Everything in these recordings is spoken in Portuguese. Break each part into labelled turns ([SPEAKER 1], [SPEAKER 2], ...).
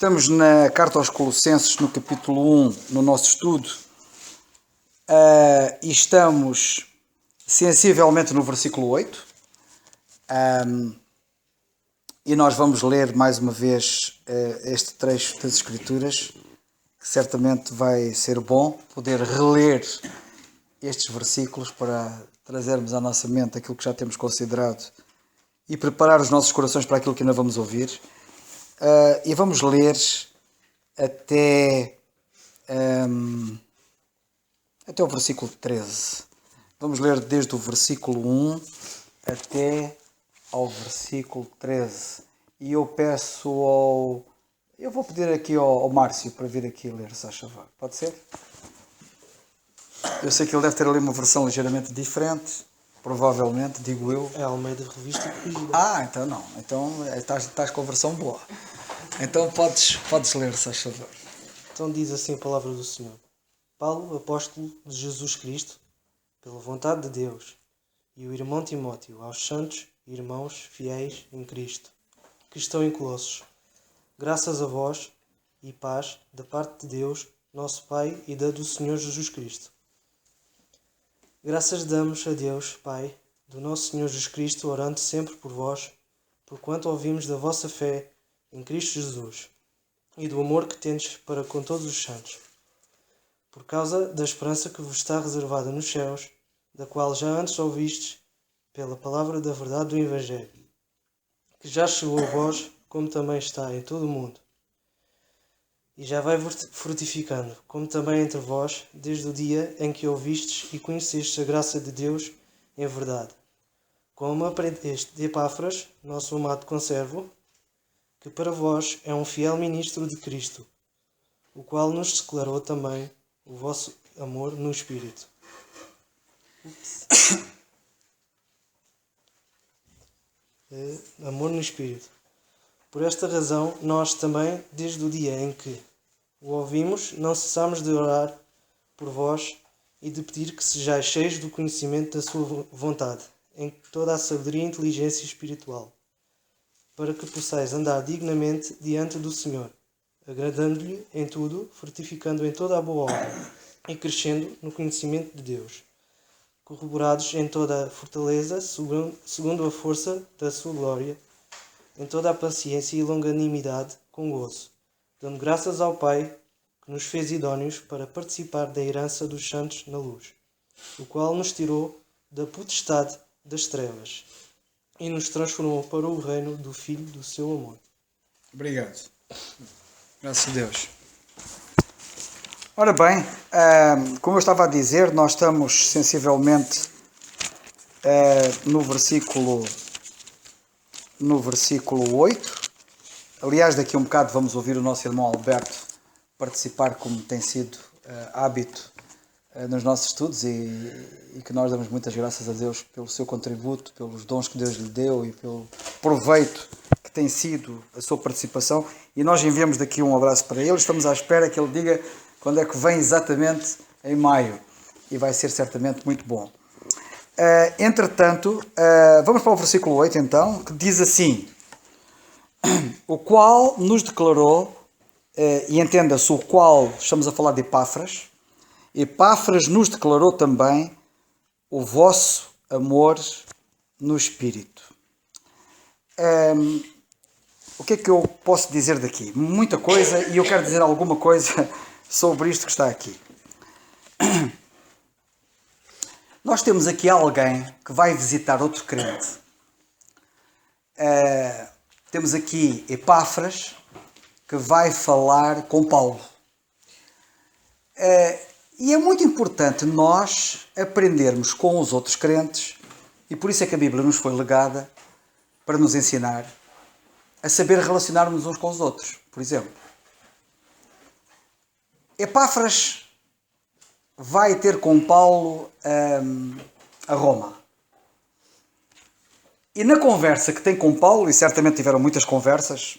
[SPEAKER 1] Estamos na Carta aos Colossenses, no capítulo 1, no nosso estudo, e estamos sensivelmente no versículo 8, e nós vamos ler mais uma vez este trecho das Escrituras, que certamente vai ser bom poder reler estes versículos para trazermos à nossa mente aquilo que já temos considerado e preparar os nossos corações para aquilo que ainda vamos ouvir. E vamos ler até o versículo 13. Vamos ler desde o versículo 1 até ao versículo 13. E eu peço ao... Eu vou pedir aqui ao Márcio para vir aqui ler, se achar. Pode ser? Eu sei que ele deve ter ali uma versão ligeiramente diferente, provavelmente, digo eu.
[SPEAKER 2] É Almeida Revista Corrigida.
[SPEAKER 1] Então não. Então estás com a versão boa. Então podes ler, se achar.
[SPEAKER 2] Então diz assim a palavra do Senhor. Paulo, apóstolo de Jesus Cristo, pela vontade de Deus, e o irmão Timóteo, aos santos irmãos fiéis em Cristo, que estão em Colossos. Graças a vós e paz da parte de Deus, nosso Pai, e da do Senhor Jesus Cristo. Graças damos a Deus, Pai, do nosso Senhor Jesus Cristo, orando sempre por vós, porquanto ouvimos da vossa fé em Cristo Jesus, e do amor que tendes para com todos os santos, por causa da esperança que vos está reservada nos céus, da qual já antes ouvistes pela palavra da verdade do Evangelho, que já chegou a vós, como também está em todo o mundo, e já vai frutificando, como também entre vós, desde o dia em que ouvistes e conhecestes a graça de Deus em verdade, como aprendeste de Epáfras, nosso amado conservo, que para vós é um fiel ministro de Cristo, o qual nos declarou também o vosso amor no Espírito. Amor no Espírito. Por esta razão, nós também, desde o dia em que o ouvimos, não cessamos de orar por vós e de pedir que sejais cheios do conhecimento da sua vontade, em toda a sabedoria e inteligência espiritual, para que possais andar dignamente diante do Senhor, agradando-lhe em tudo, fortificando em toda a boa obra e crescendo no conhecimento de Deus, corroborados em toda a fortaleza, segundo a força da sua glória, em toda a paciência e longanimidade com gozo, dando graças ao Pai, que nos fez idóneos para participar da herança dos santos na luz, o qual nos tirou da potestade das trevas e nos transformou para o reino do Filho do seu amor.
[SPEAKER 1] Obrigado. Graças a Deus. Ora bem, como eu estava a dizer, nós estamos sensivelmente no versículo 8. Aliás, daqui a um bocado vamos ouvir o nosso irmão Alberto participar, como tem sido hábito nos nossos estudos, e que nós damos muitas graças a Deus pelo seu contributo, pelos dons que Deus lhe deu e pelo proveito que tem sido a sua participação. E nós enviamos daqui um abraço para ele. Estamos à espera que ele diga quando é que vem exatamente em maio, e vai ser certamente muito bom. Entretanto, vamos para o versículo 8 então, que diz assim: o qual nos declarou, e entenda-se, o qual estamos a falar de Epáfras. Epáfras nos declarou também o vosso amor no Espírito. O que é que eu posso dizer daqui? Muita coisa, e eu quero dizer alguma coisa sobre isto que está aqui. Nós temos aqui alguém que vai visitar outro crente. Temos aqui Epáfras, que vai falar com Paulo. E é muito importante nós aprendermos com os outros crentes, e por isso é que a Bíblia nos foi legada, para nos ensinar a saber relacionar-nos uns com os outros. Por exemplo, Epáfras vai ter com Paulo a Roma. E na conversa que tem com Paulo, e certamente tiveram muitas conversas,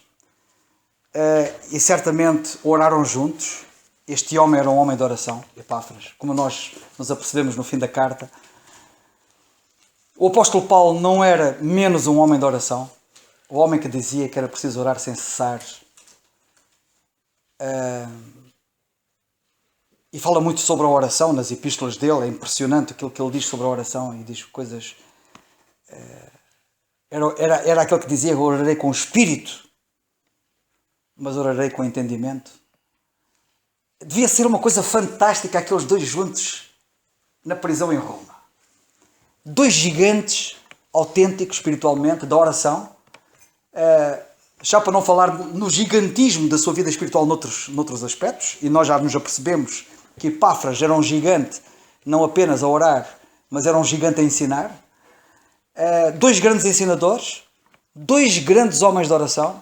[SPEAKER 1] e certamente oraram juntos. Este homem era um homem de oração, Epáfras, como nós nos apercebemos no fim da carta. O apóstolo Paulo não era menos um homem de oração, o homem que dizia que era preciso orar sem cessar, E fala muito sobre a oração nas epístolas dele. É impressionante aquilo que ele diz sobre a oração, e diz coisas... Era aquele que dizia: orarei com o espírito, mas orarei com entendimento. Devia ser uma coisa fantástica aqueles dois juntos na prisão em Roma. Dois gigantes autênticos espiritualmente da oração, já para não falar no gigantismo da sua vida espiritual noutros aspectos, e nós já nos apercebemos que Epáfras era um gigante não apenas a orar, mas era um gigante a ensinar. Dois grandes ensinadores, dois grandes homens de oração,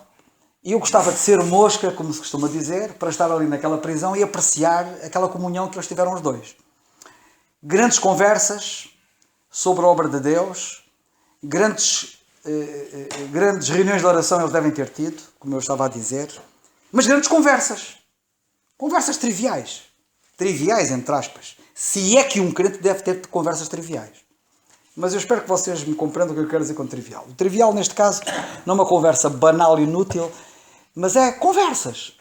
[SPEAKER 1] e eu gostava de ser mosca, como se costuma dizer, para estar ali naquela prisão e apreciar aquela comunhão que eles tiveram os dois. Grandes conversas sobre a obra de Deus, grandes reuniões de oração eles devem ter tido, como eu estava a dizer, mas grandes conversas triviais, entre aspas, se é que um crente deve ter conversas triviais. Mas eu espero que vocês me compreendam o que eu quero dizer com trivial. O trivial, neste caso, não é uma conversa banal e inútil, mas é conversas.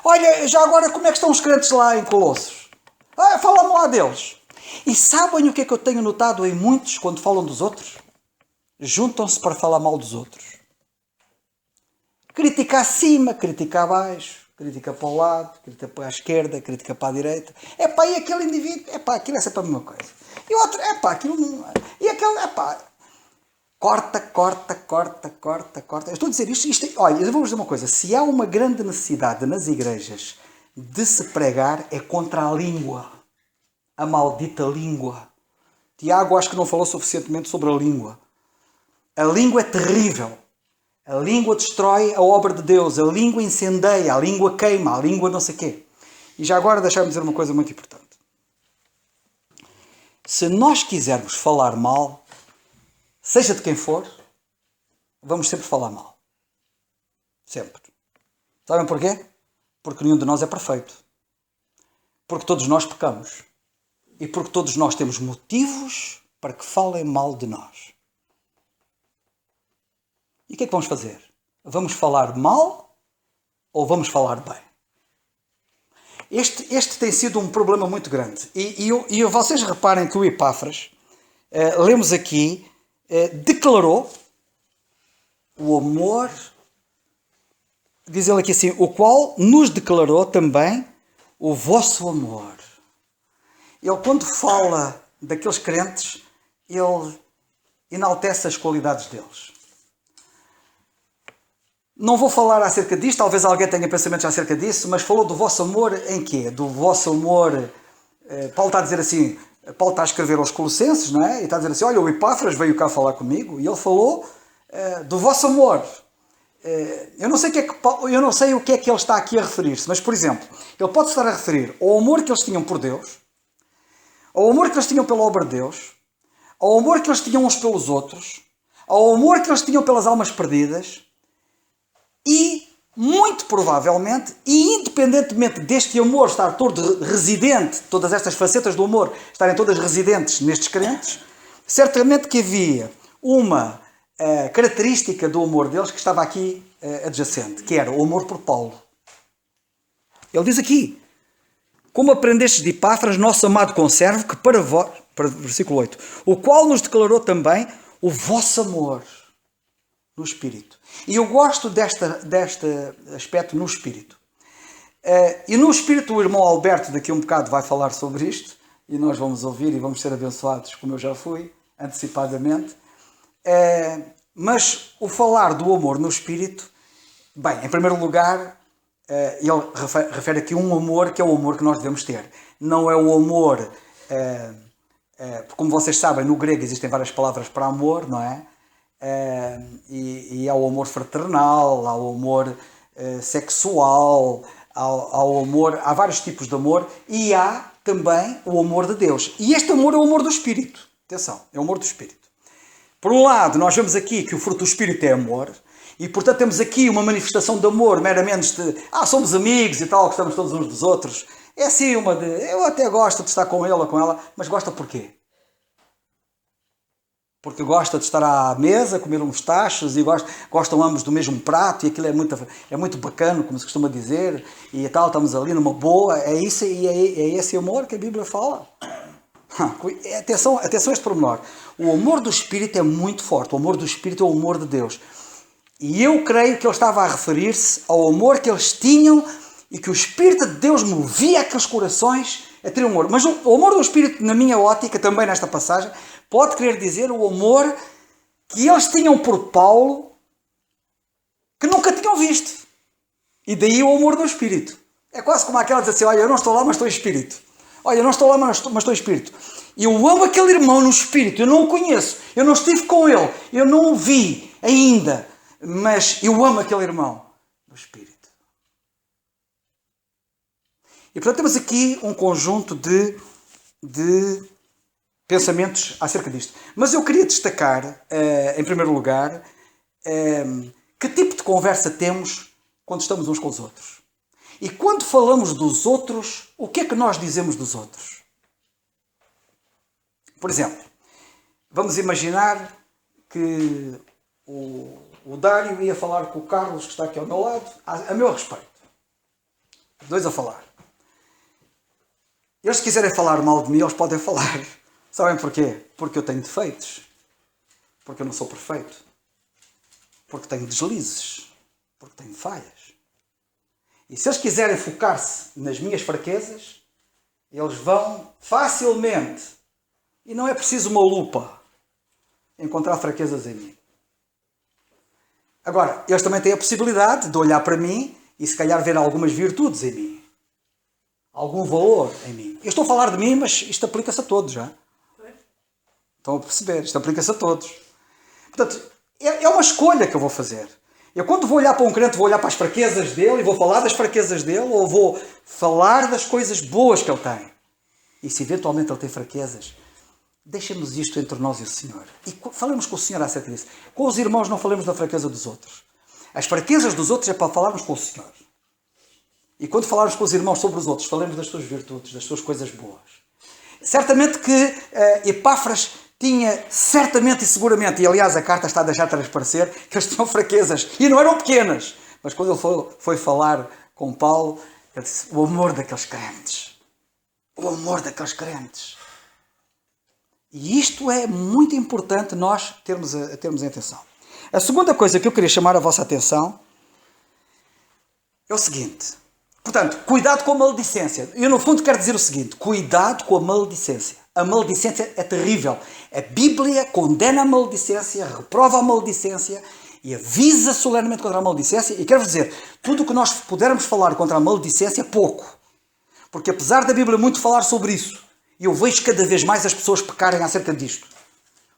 [SPEAKER 1] Olha, já agora, como é que estão os crentes lá em Colossos? Fala-me lá deles. E sabem o que é que eu tenho notado em muitos quando falam dos outros? Juntam-se para falar mal dos outros. Critica acima, critica abaixo, critica para o lado, critica para a esquerda, critica para a direita. E aquele indivíduo, aquilo é sempre a mesma coisa. E o outro, aquilo não... E aquele, corta. Eu estou a dizer isto. Olha, eu vou-vos dizer uma coisa. Se há uma grande necessidade nas igrejas de se pregar, é contra a língua. A maldita língua. Tiago acho que não falou suficientemente sobre a língua. A língua é terrível. A língua destrói a obra de Deus. A língua incendeia. A língua queima. A língua não sei o quê. E já agora deixar-me dizer uma coisa muito importante. Se nós quisermos falar mal, seja de quem for, vamos sempre falar mal. Sempre. Sabem porquê? Porque nenhum de nós é perfeito. Porque todos nós pecamos. E porque todos nós temos motivos para que falem mal de nós. E o que é que vamos fazer? Vamos falar mal ou vamos falar bem? Este tem sido um problema muito grande. E vocês reparem que o Epáfras, lemos aqui, declarou o amor, diz ele aqui assim, o qual nos declarou também o vosso amor. Ele, quando fala daqueles crentes, ele enaltece as qualidades deles. Não vou falar acerca disto, talvez alguém tenha pensamentos acerca disso, mas falou do vosso amor em quê? Do vosso amor... Paulo está a dizer assim, Paulo está a escrever aos Colossenses, não é? E está a dizer assim, olha, o Epáfras veio cá falar comigo e ele falou do vosso amor. Eu não sei o que é que ele está aqui a referir-se, mas, por exemplo, ele pode estar a referir ao amor que eles tinham por Deus, ao amor que eles tinham pela obra de Deus, ao amor que eles tinham uns pelos outros, ao amor que eles tinham pelas almas perdidas. E, muito provavelmente, e independentemente deste amor estar todo residente, todas estas facetas do amor estarem todas residentes nestes crentes, certamente que havia uma característica do amor deles que estava aqui adjacente, que era o amor por Paulo. Ele diz aqui, como aprendestes de Epáfras, nosso amado conservo, que para vós, versículo 8, o qual nos declarou também o vosso amor no Espírito. E eu gosto deste aspecto no Espírito. E no Espírito o irmão Alberto daqui a um bocado vai falar sobre isto, e nós vamos ouvir e vamos ser abençoados, como eu já fui, antecipadamente. Mas o falar do amor no Espírito, bem, em primeiro lugar, ele refere aqui um amor que é o amor que nós devemos ter. Não é o amor, como vocês sabem, no grego existem várias palavras para amor, não é? E há o amor fraternal, há o amor sexual, há vários tipos de amor, e há também o amor de Deus. E este amor é o amor do Espírito. Atenção, é o amor do Espírito. Por um lado, nós vemos aqui que o fruto do Espírito é amor, e portanto temos aqui uma manifestação de amor, meramente de, somos amigos e tal, gostamos todos uns dos outros. É assim eu até gosto de estar com ele ou com ela, mas gosta porquê? porque gosta de estar à mesa, comer uns tachos e gostam ambos do mesmo prato e aquilo é muito bacana, como se costuma dizer, e tal, estamos ali numa boa, é isso e é esse amor que a Bíblia fala. Atenção a este pormenor. O amor do Espírito é muito forte, o amor do Espírito é o amor de Deus. E eu creio que ele estava a referir-se ao amor que eles tinham e que o Espírito de Deus movia aqueles corações a ter amor. Mas o amor do Espírito, na minha ótica, também nesta passagem, pode querer dizer o amor que eles tinham por Paulo que nunca tinham visto. E daí o amor do Espírito. É quase como aquela diz assim, olha, eu não estou lá, mas estou em Espírito. Olha, eu não estou lá, mas estou em Espírito. Eu amo aquele irmão no Espírito, eu não o conheço, eu não estive com ele, eu não o vi ainda, mas eu amo aquele irmão no Espírito. E portanto temos aqui um conjunto de pensamentos acerca disto. Mas eu queria destacar, em primeiro lugar, que tipo de conversa temos quando estamos uns com os outros. E quando falamos dos outros, o que é que nós dizemos dos outros? Por exemplo, vamos imaginar que o Dário ia falar com o Carlos, que está aqui ao meu lado, a meu respeito. Os dois a falar. Eles, se quiserem falar mal de mim, eles podem falar. Sabem porquê? Porque eu tenho defeitos. Porque eu não sou perfeito. Porque tenho deslizes. Porque tenho falhas. E se eles quiserem focar-se nas minhas fraquezas, eles vão facilmente, e não é preciso uma lupa, encontrar fraquezas em mim. Agora, eles também têm a possibilidade de olhar para mim e se calhar ver algumas virtudes em mim. Algum valor em mim. Eu estou a falar de mim, mas isto aplica-se a todos, já. Estão a perceber? Isto aplica-se a todos. Portanto, é uma escolha que eu vou fazer. Eu quando vou olhar para um crente, vou olhar para as fraquezas dele e vou falar das fraquezas dele ou vou falar das coisas boas que ele tem. E se eventualmente ele tem fraquezas, deixemos isto entre nós e o Senhor. E falemos com o Senhor acerca disso. Com os irmãos não falemos da fraqueza dos outros. As fraquezas dos outros é para falarmos com o Senhor. E quando falarmos com os irmãos sobre os outros, falemos das suas virtudes, das suas coisas boas. Certamente que Epáfras tinha certamente e seguramente, e aliás a carta está a deixar transparecer, que eles tinham fraquezas, e não eram pequenas. Mas quando ele foi falar com Paulo, ele disse, o amor daqueles crentes. O amor daqueles crentes. E isto é muito importante nós termos em atenção. A segunda coisa que eu queria chamar a vossa atenção é o seguinte. Portanto, cuidado com a maledicência. Eu, no fundo, quero dizer o seguinte. Cuidado com a maledicência. A maledicência é terrível. A Bíblia condena a maledicência, reprova a maledicência e avisa solenemente contra a maledicência. E quero dizer, tudo o que nós pudermos falar contra a maledicência é pouco. Porque apesar da Bíblia muito falar sobre isso, eu vejo cada vez mais as pessoas pecarem acerca disto.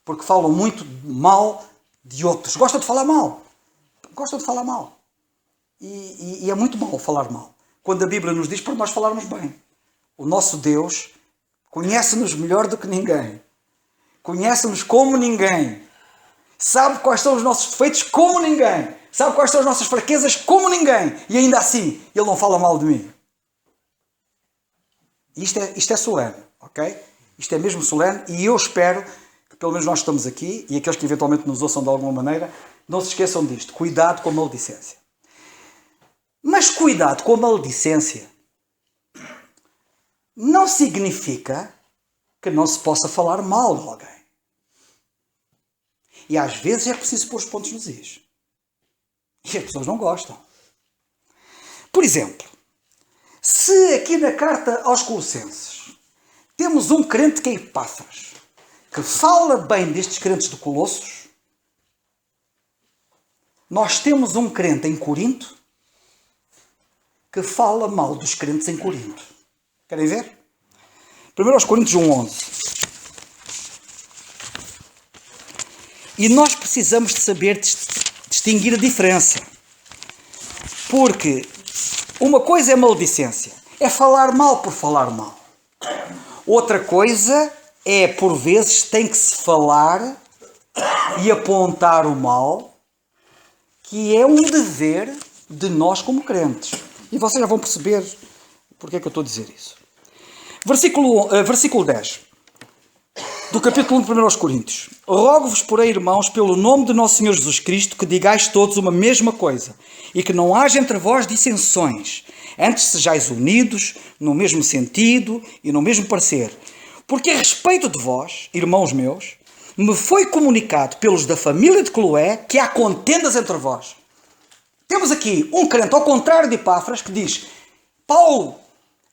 [SPEAKER 1] Porque falam muito mal de outros. Gostam de falar mal. Gostam de falar mal. E é muito mal falar mal. Quando a Bíblia nos diz para nós falarmos bem. O nosso Deus conhece-nos melhor do que ninguém. Conhece-nos como ninguém. Sabe quais são os nossos defeitos como ninguém. Sabe quais são as nossas fraquezas como ninguém. E ainda assim, Ele não fala mal de mim. Isto é solene, ok? Isto é mesmo solene e eu espero que pelo menos nós estamos aqui e aqueles que eventualmente nos ouçam de alguma maneira, não se esqueçam disto. Cuidado com a maledicência. Mas cuidado com a maledicência não significa que não se possa falar mal de alguém. E às vezes é preciso pôr os pontos nos is. E as pessoas não gostam. Por exemplo, se aqui na carta aos Colossenses temos um crente que é Epáfras, que fala bem destes crentes de Colossos, nós temos um crente em Corinto que fala mal dos crentes em Corinto. Querem ver? Primeiro aos Coríntios 1:11. E nós precisamos de saber distinguir a diferença. Porque uma coisa é maledicência. É falar mal por falar mal. Outra coisa é, por vezes, tem que se falar e apontar o mal, que é um dever de nós como crentes. E vocês já vão perceber porque é que eu estou a dizer isso. Versículo 10. do capítulo 1 de 1 aos Coríntios. Rogo-vos, porém, irmãos, pelo nome de nosso Senhor Jesus Cristo, que digais todos uma mesma coisa, e que não haja entre vós dissensões, antes sejais unidos, no mesmo sentido e no mesmo parecer. Porque a respeito de vós, irmãos meus, me foi comunicado pelos da família de Cloé que há contendas entre vós. Temos aqui um crente, ao contrário de Epáfras, que diz: Paulo,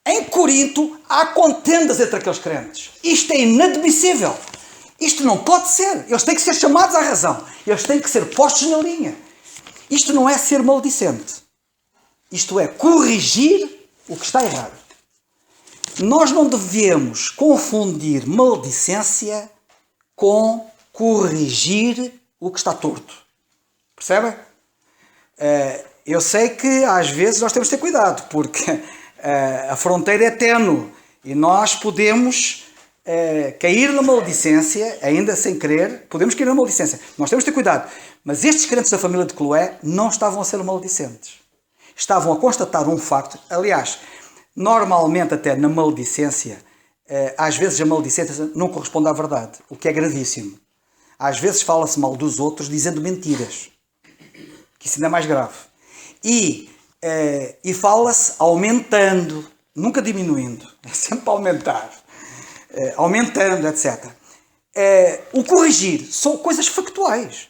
[SPEAKER 1] em Corinto há contendas entre aqueles crentes. Isto é inadmissível. Isto não pode ser. Eles têm que ser chamados à razão. Eles têm que ser postos na linha. Isto não é ser maldicente. Isto é corrigir o que está errado. Nós não devemos confundir maldicência com corrigir o que está torto. Percebem? Eu sei que às vezes nós temos de ter cuidado, porque a fronteira é ténue e nós podemos cair na maldicência, ainda sem querer, podemos cair na maldicência. Nós temos de ter cuidado. Mas estes crentes da família de Cloé não estavam a ser maldicentes. Estavam a constatar um facto. Aliás, normalmente até na maldicência, às vezes a maldicência não corresponde à verdade, o que é gravíssimo. Às vezes fala-se mal dos outros dizendo mentiras, que isso ainda é mais grave. E fala-se aumentando, nunca diminuindo, é sempre aumentar, aumentando, etc. O corrigir são coisas factuais.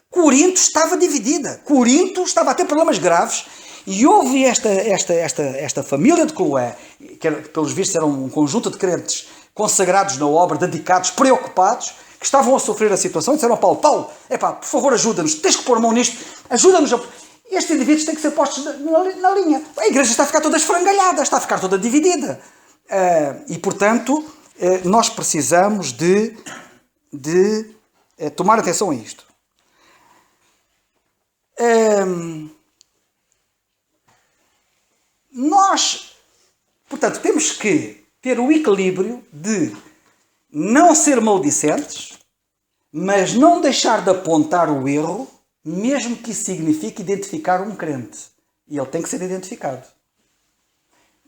[SPEAKER 1] Corinto estava dividida, Corinto estava a ter problemas graves e houve esta família de Cloé, que pelos vistos era um conjunto de crentes consagrados na obra, dedicados, preocupados, que estavam a sofrer a situação e disseram ao Paulo, por favor ajuda-nos, tens que pôr a mão nisto, ajuda-nos. Estes indivíduos têm que ser postos na linha. A igreja está a ficar toda esfrangalhada, está a ficar toda dividida. E, portanto, nós precisamos de tomar atenção a isto. Nós, portanto, temos que ter o equilíbrio de não ser maldicentes, mas não deixar de apontar o erro, mesmo que isso signifique identificar um crente. E ele tem que ser identificado.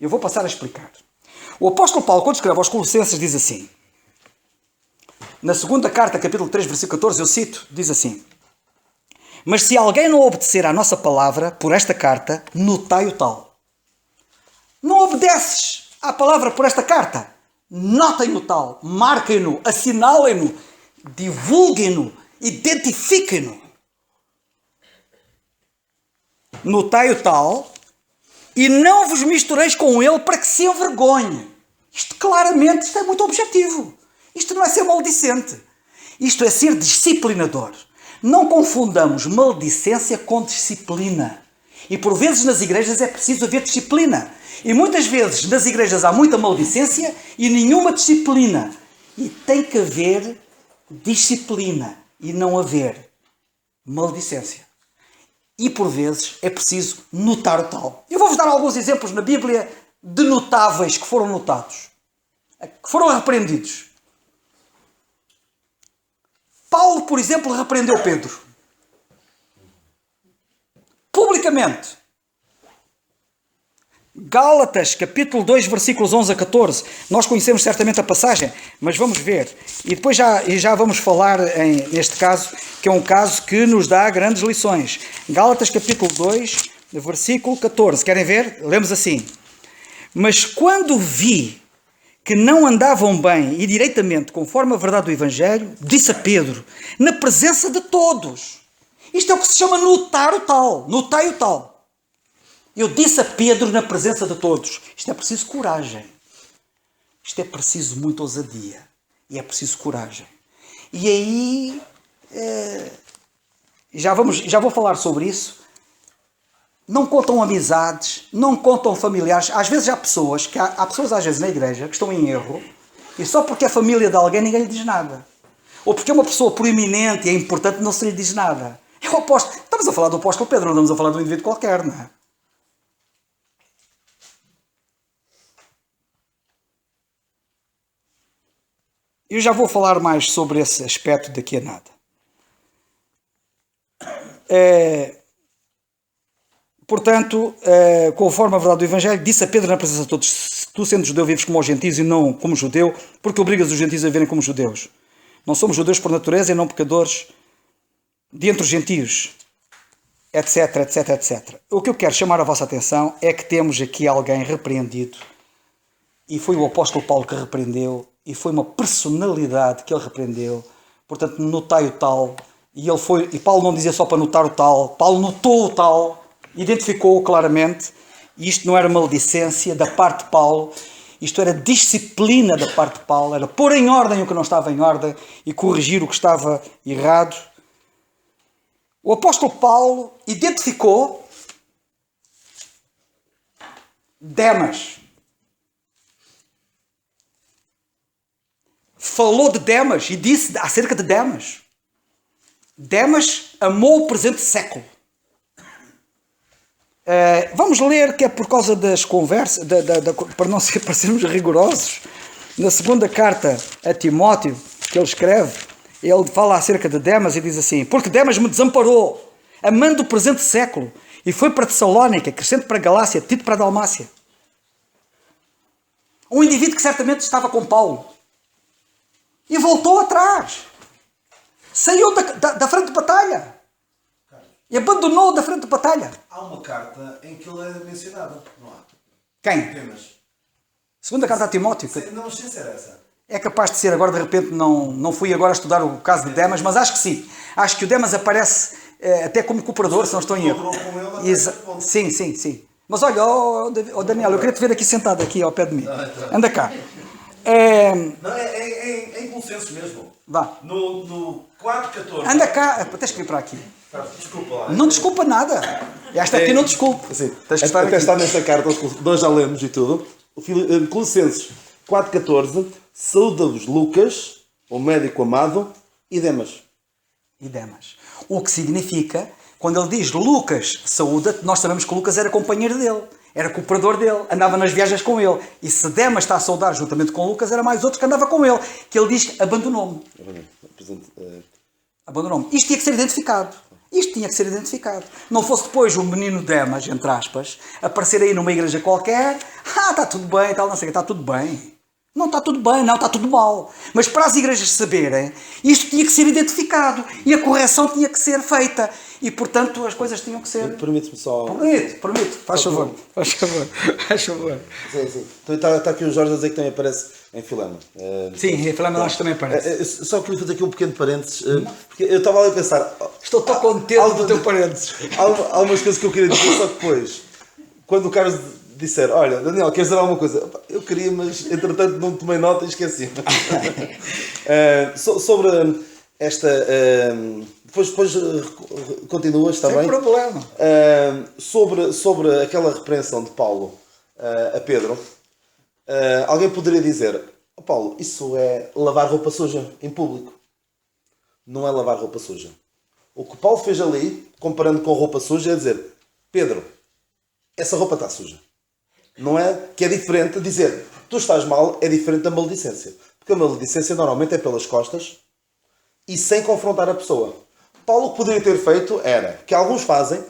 [SPEAKER 1] Eu vou passar a explicar. O apóstolo Paulo, quando escreve aos Colossenses, diz assim, na segunda carta, capítulo 3, versículo 14, eu cito, diz assim: mas se alguém não obedecer à nossa palavra por esta carta, notai o tal. Não obedeces à palavra por esta carta? Notem o tal, marquem-no, assinalem-no, divulguem-no, identifiquem-no. Notai o tal e não vos mistureis com ele para que se envergonhe. Isto claramente, isto é muito objetivo. Isto não é ser maldicente. Isto é ser disciplinador. Não confundamos maldicência com disciplina. E por vezes nas igrejas é preciso haver disciplina. E muitas vezes nas igrejas há muita maldicência e nenhuma disciplina. E tem que haver disciplina e não haver maldicência. E por vezes é preciso notar o tal. Eu vou-vos dar alguns exemplos na Bíblia de notáveis que foram notados, que foram repreendidos. Paulo, por exemplo, repreendeu Pedro. Publicamente. Gálatas, capítulo 2, versículos 11 a 14. Nós conhecemos certamente a passagem, mas vamos ver. E depois já vamos falar neste caso, que é um caso que nos dá grandes lições. Gálatas, capítulo 2, versículo 14. Querem ver? Lemos assim. Mas quando vi que não andavam bem e direitamente conforme a verdade do Evangelho, disse a Pedro, na presença de todos. Isto é o que se chama notar o tal. Notai o tal. Eu disse a Pedro na presença de todos. Isto é preciso coragem. Isto é preciso muita ousadia. E é preciso coragem. E aí, já vou falar sobre isso. Não contam amizades, não contam familiares. Às vezes há pessoas às vezes na igreja que estão em erro e só porque é família de alguém ninguém lhe diz nada. Ou porque é uma pessoa proeminente e é importante não se lhe diz nada. Estamos a falar do apóstolo Pedro, não estamos a falar de um indivíduo qualquer, não é? Eu já vou falar mais sobre esse aspecto daqui a nada. Portanto, conforme a verdade do Evangelho, disse a Pedro na presença de todos, tu sendo judeu vives como os gentios e não como judeu, porque obrigas os gentios a viverem como judeus. Não somos judeus por natureza e não pecadores de entre os gentios, etc, etc, etc. O que eu quero chamar a vossa atenção é que temos aqui alguém repreendido, e foi o apóstolo Paulo que repreendeu, e foi uma personalidade que ele repreendeu. Portanto, notai o tal, e Paulo não dizia só para notar o tal, Paulo notou o tal, identificou-o claramente, e isto não era maledicência da parte de Paulo, isto era disciplina da parte de Paulo, era pôr em ordem o que não estava em ordem e corrigir o que estava errado. O apóstolo Paulo identificou Demas. Falou de Demas e disse acerca de Demas. Demas amou o presente século. Vamos ler, que é por causa das conversas, para não parecermos rigorosos, na segunda carta a Timóteo, que ele escreve, ele fala acerca de Demas e diz assim: porque Demas me desamparou, amando o presente século, e foi para Tessalónica, Crescente para Galácia, Tito para Dalmácia. Um indivíduo que certamente estava com Paulo e voltou atrás, saiu da frente de batalha e abandonou da frente de batalha.
[SPEAKER 3] Há uma carta em que ele é mencionado, não há?
[SPEAKER 1] Quem?
[SPEAKER 3] Demas.
[SPEAKER 1] Segunda carta a Timóteo.
[SPEAKER 3] Não, mas sem ser essa.
[SPEAKER 1] É capaz de ser, agora de repente não fui agora estudar o caso de Demas, mas acho que sim. Acho que o Demas aparece até como cooperador, se não estou em erro. Sim. Mas olha, Daniel, eu queria te ver aqui sentado aqui ao pé de mim. Anda cá.
[SPEAKER 3] Não, é em Colossenses mesmo.
[SPEAKER 1] Vá.
[SPEAKER 3] No 4:14.
[SPEAKER 1] Anda cá. Tens que vir para aqui.
[SPEAKER 3] Desculpa lá.
[SPEAKER 1] Não desculpa nada. Esta aqui não desculpa.
[SPEAKER 3] Assim,
[SPEAKER 1] Tens que estar
[SPEAKER 3] até
[SPEAKER 1] aqui.
[SPEAKER 3] está nesta carta, nós já lemos e tudo. Colossenses 4:14. Saúda-vos Lucas, o médico amado, e Demas.
[SPEAKER 1] E Demas. O que significa, quando ele diz Lucas saúda-te, nós sabemos que Lucas era companheiro dele, era cooperador dele, andava nas viagens com ele. E se Demas está a saudar juntamente com Lucas, era mais outro que andava com ele, que ele diz que abandonou-me. Abandonou-me. Isto tinha que ser identificado. Não fosse depois o menino Demas, entre aspas, aparecer aí numa igreja qualquer, está tudo bem, tal, não sei o que, está tudo bem. Não está tudo bem, não está tudo mal. Mas para as igrejas saberem, isto tinha que ser identificado e a correção tinha que ser feita. E, portanto, as coisas tinham que ser...
[SPEAKER 3] Permite-me só...
[SPEAKER 1] Permite. Faz favor.
[SPEAKER 3] Sim. Então está aqui o Jorge a dizer que também aparece em Filema.
[SPEAKER 1] Sim, em Filema acho que também aparece.
[SPEAKER 3] Só queria fazer aqui um pequeno parênteses, porque eu estava ali a pensar...
[SPEAKER 1] Estou tão contente do teu parênteses.
[SPEAKER 3] Há algumas coisas que eu queria dizer, só que depois, quando o Carlos disser, olha, Daniel, queres dizer alguma coisa? Eu queria, mas entretanto não tomei nota e esqueci. Sobre esta... Depois continuas, está bem?
[SPEAKER 1] Sem problema.
[SPEAKER 3] Sobre aquela repreensão de Paulo a Pedro, alguém poderia dizer, Paulo, isso é lavar roupa suja em público. Não é lavar roupa suja. O que Paulo fez ali, comparando com roupa suja, é dizer, Pedro, essa roupa está suja. Não é? Que é diferente dizer, tu estás mal, é diferente da maledicência. Porque a maledicência normalmente é pelas costas e sem confrontar a pessoa. Paulo o que poderia ter feito era, que alguns fazem,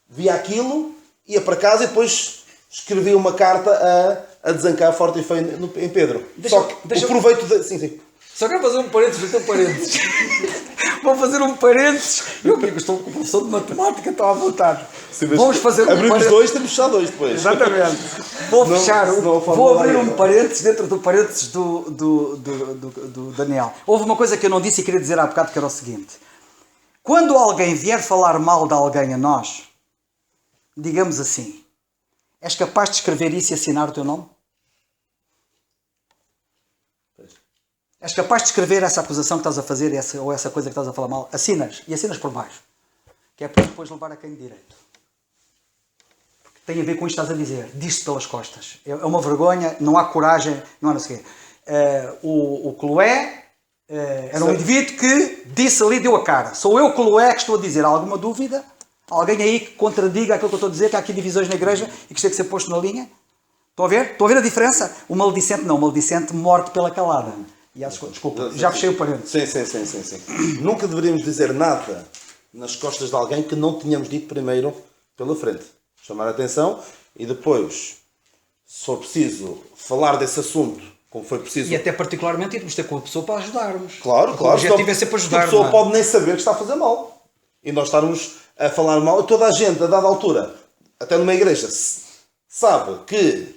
[SPEAKER 3] via aquilo, ia para casa e depois escrevia uma carta a desancar forte e feio em Pedro. O proveito de... Sim.
[SPEAKER 1] Só quero fazer um parênteses do teu parênteses. Vou fazer um parênteses. Eu que estou com o professor de matemática, estou à vontade. Vamos fazer um
[SPEAKER 3] abrimos
[SPEAKER 1] parênteses.
[SPEAKER 3] Dois, temos que fechar dois depois.
[SPEAKER 1] Exatamente. Vou abrir um parênteses dentro do parênteses do Daniel. Houve uma coisa que eu não disse e queria dizer há bocado, que era o seguinte. Quando alguém vier falar mal de alguém a nós, digamos assim, és capaz de escrever isso e assinar o teu nome? És capaz de escrever essa acusação que estás a fazer ou essa coisa que estás a falar mal? Assinas. E assinas por baixo. Que é para depois levar a quem de direito. Porque tem a ver com isto que estás a dizer. Diz-te pelas costas. É uma vergonha, não há coragem, não há não sei o quê. O Cloé era um indivíduo que disse ali, deu a cara. Sou eu, Cloé, que estou a dizer. Há alguma dúvida? Alguém aí que contradiga aquilo que eu estou a dizer, que há aqui divisões na igreja e que isto tem que ser posto na linha? Estão a ver? Estão a ver a diferença? O maledicente não. O maledicente morte pela calada. E desculpa, já fechei o parênteses.
[SPEAKER 3] Sim. Nunca deveríamos dizer nada nas costas de alguém que não tínhamos dito primeiro pela frente. Chamar a atenção e depois, se for preciso falar desse assunto como foi preciso.
[SPEAKER 1] E até particularmente irmos ter com a pessoa para ajudarmos.
[SPEAKER 3] Claro,
[SPEAKER 1] Porque
[SPEAKER 3] claro.
[SPEAKER 1] o objetivo é sempre ajudar.
[SPEAKER 3] A pessoa
[SPEAKER 1] não é?
[SPEAKER 3] pode nem saber que está a fazer mal. E nós estarmos a falar mal. Toda a gente, a dada altura, até numa igreja, sabe que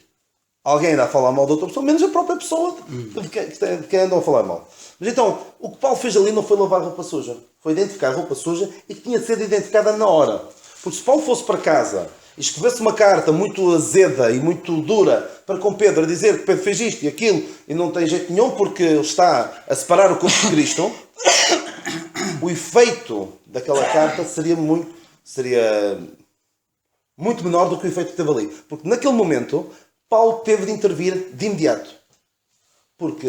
[SPEAKER 3] alguém irá falar mal de outra pessoa, menos a própria pessoa de quem andam a falar mal. Mas então, o que Paulo fez ali não foi lavar roupa suja. Foi identificar roupa suja e que tinha de ser identificada na hora. Porque se Paulo fosse para casa e escrevesse uma carta muito azeda e muito dura para com Pedro, a dizer que Pedro fez isto e aquilo e não tem jeito nenhum porque ele está a separar o corpo de Cristo, o efeito daquela carta seria muito menor do que o efeito que teve ali. Porque naquele momento, Paulo teve de intervir de imediato. Porque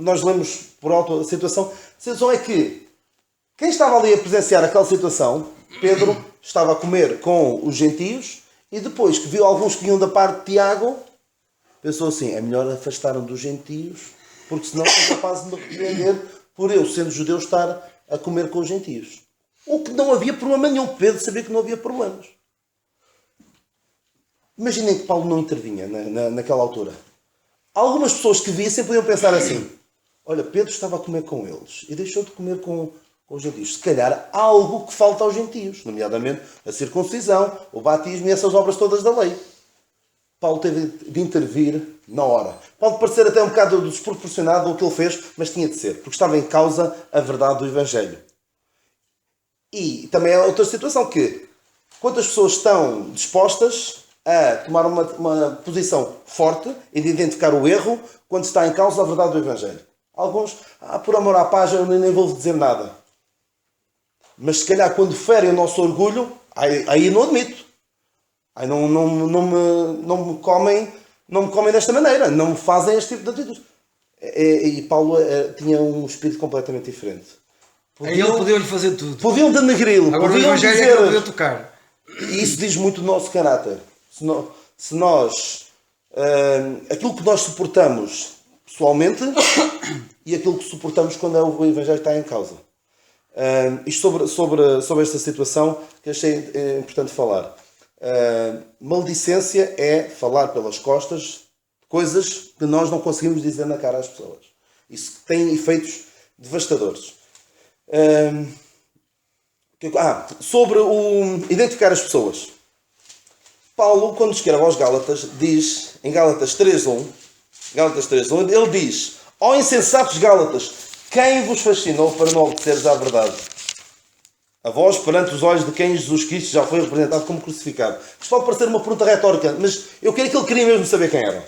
[SPEAKER 3] nós lemos por alto a situação é que quem estava ali a presenciar aquela situação, Pedro estava a comer com os gentios e depois que viu alguns que vinham da parte de Tiago, pensou assim, é melhor afastar-me dos gentios porque senão são capazes de me repreender por eu, sendo judeu, estar a comer com os gentios. O que não havia problema nenhum. Pedro sabia que não havia problemas. Imaginem que Paulo não intervinha naquela altura. Algumas pessoas que vissem podiam pensar assim, olha, Pedro estava a comer com eles e deixou de comer com os gentios. Se calhar há algo que falta aos gentios, nomeadamente a circuncisão, o batismo e essas obras todas da lei. Paulo teve de intervir na hora. Pode parecer até um bocado desproporcionado o que ele fez, mas tinha de ser, porque estava em causa a verdade do Evangelho. E também é outra situação que, quantas pessoas estão dispostas a tomar uma posição forte e de identificar o erro quando está em causa a verdade do Evangelho. Alguns, por amor à paz, eu nem vou dizer nada. Mas se calhar quando ferem o nosso orgulho, aí não admito. Aí não me comem desta maneira. Não me fazem este tipo de atitude. E Paulo tinha um espírito completamente diferente.
[SPEAKER 1] Aí ele podiam-lhe fazer tudo.
[SPEAKER 3] Podiam denegri-lo.
[SPEAKER 1] Agora o
[SPEAKER 3] podiam
[SPEAKER 1] Evangelho
[SPEAKER 3] dizer,
[SPEAKER 1] é que ele podia tocar.
[SPEAKER 3] E isso diz muito do nosso caráter. Se nós... aquilo que nós suportamos pessoalmente e aquilo que suportamos quando o Evangelho está em causa. Isto sobre esta situação que achei importante falar. Maledicência é falar pelas costas de coisas que nós não conseguimos dizer na cara às pessoas. Isso tem efeitos devastadores. Sobre o identificar as pessoas. Paulo, quando escreve aos Gálatas, diz, em Gálatas 3.1, ele diz, ó insensatos Gálatas, quem vos fascinou para não obedeceres à verdade? A vós, perante os olhos de quem Jesus Cristo já foi representado como crucificado. Isto pode parecer uma pergunta retórica, mas eu quero que ele queria mesmo saber quem eram.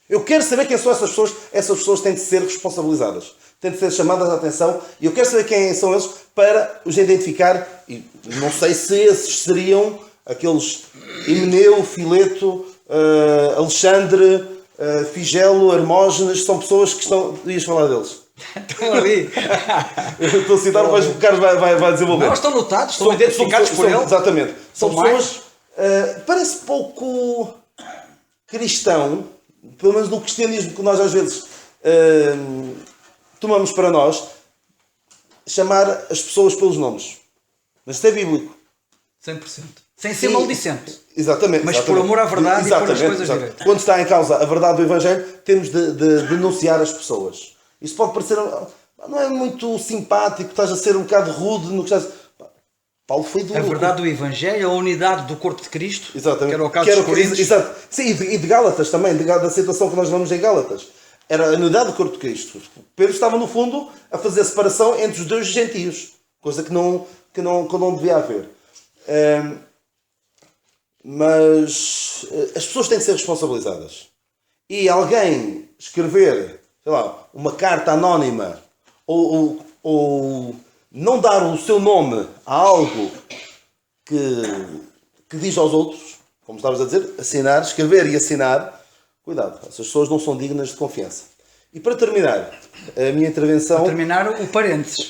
[SPEAKER 3] Eu quero saber quem são essas pessoas. Essas pessoas têm de ser responsabilizadas. Têm de ser chamadas à atenção. E eu quero saber quem são eles para os identificar. E não sei se esses seriam aqueles Himeneu, Fileto, Alexandre, Figelo, Hermógenes. São pessoas que estão... Ias falar deles.
[SPEAKER 1] Estão ali.
[SPEAKER 3] Eu estou a citar, mas o Carlos vai desenvolver.
[SPEAKER 1] Não, estão notados, estão identificados por ele.
[SPEAKER 3] Exatamente. São
[SPEAKER 1] São
[SPEAKER 3] pessoas... parece pouco cristão, pelo menos no cristianismo que nós às vezes tomamos para nós, chamar as pessoas pelos nomes. Mas isto é bíblico.
[SPEAKER 1] 100%. Sem ser maldicente.
[SPEAKER 3] Exatamente.
[SPEAKER 1] Mas por amor à verdade e por as coisas direitas.
[SPEAKER 3] Quando está em causa a verdade do Evangelho, temos de denunciar as pessoas. Isso pode parecer... Não é muito simpático, estás a ser um bocado rude no que estás... Paulo foi duro.
[SPEAKER 1] A verdade do Evangelho, a unidade do corpo de Cristo.
[SPEAKER 3] Exatamente.
[SPEAKER 1] Que era o caso dos Coríntios.
[SPEAKER 3] Exato. Sim, e de Gálatas também, da situação que nós vemos em Gálatas. Era a unidade do corpo de Cristo. Pedro estava, no fundo, a fazer a separação entre os judeus e gentios. Coisa que não devia haver. Mas as pessoas têm de ser responsabilizadas. E alguém escrever, sei lá, uma carta anónima ou não dar o seu nome a algo que diz aos outros, como estavas a dizer, assinar, escrever e assinar, cuidado, essas pessoas não são dignas de confiança. E para terminar a minha intervenção...
[SPEAKER 1] Para terminar, o parênteses.